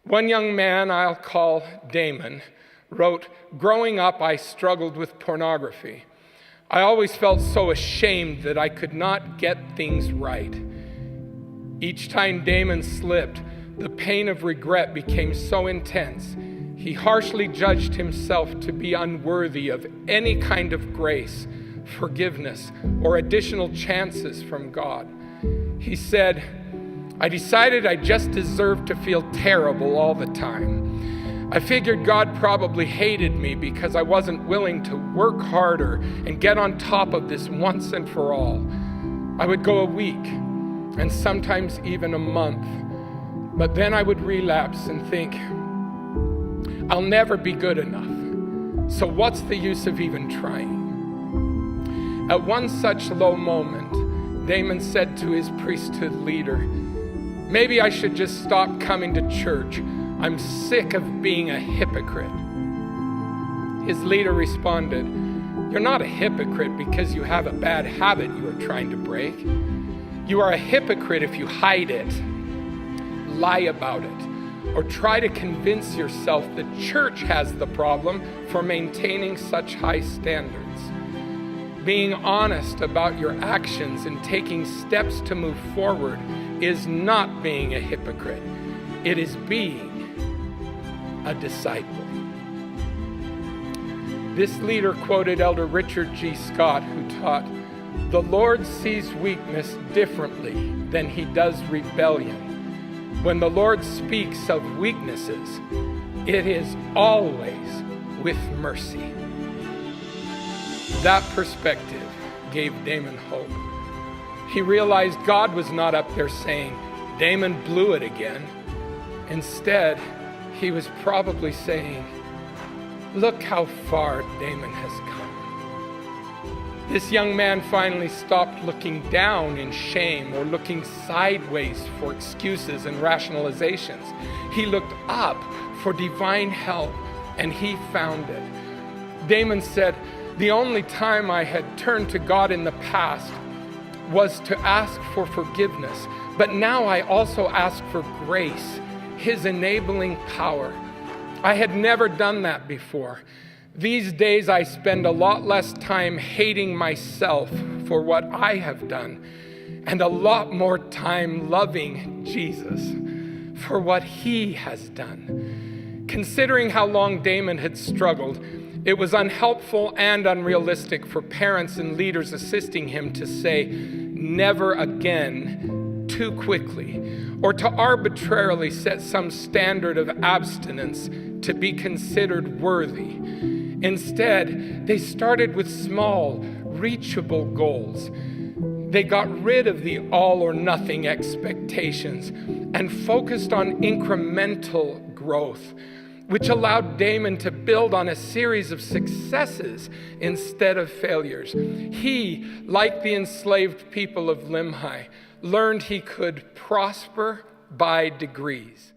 One young man I'll call Damon wrote, "Growing up, I struggled with pornography. I always felt so ashamed that I could not get things right. Each time Damon slipped, the pain of regret became so intense. He harshly judged himself to be unworthy of any kind of grace, forgiveness, or additional chances from God. He said, I decided I just deserved to feel terrible all the time. I figured God probably hated me because I wasn't willing to work harder and get on top of this once and for all. I would go a week and sometimes even a month, but then I would relapse and think, I'll never be good enough. So what's the use of even trying? At one such low moment, Damon said to his priesthood leader, maybe I should just stop coming to church. I'm sick of being a hypocrite. His leader responded, you're not a hypocrite because you have a bad habit you are trying to break. You are a hypocrite if you hide it, lie about it, or try to convince yourself the church has the problem for maintaining such high standards. Being honest about your actions and taking steps to move forward is not being a hypocrite. It is being a disciple. This leader quoted Elder Richard G. Scott, who taught, the Lord sees weakness differently than he does rebellion. When the Lord speaks of weaknesses, it is always with mercy. That perspective gave Damon hope. He realized God was not up there saying, Damon blew it again. Instead, he was probably saying, look how far Damon has come. This young man finally stopped looking down in shame or looking sideways for excuses and rationalizations. He looked up for divine help, and he found it. Damon said, the only time I had turned to God in the past was to ask for forgiveness, but now I also ask for grace, his enabling power. I had never done that before. These days I spend a lot less time hating myself for what I have done and a lot more time loving Jesus for what he has done. Considering how long Damon had struggled, it was unhelpful and unrealistic for parents and leaders assisting him to say, never again, too quickly, or to arbitrarily set some standard of abstinence to be considered worthy. Instead, they started with small, reachable goals. They got rid of the all or nothing expectations and focused on incremental growth, which allowed Damon to build on a series of successes instead of failures. He, like the enslaved people of Limhi, learned he could prosper by degrees.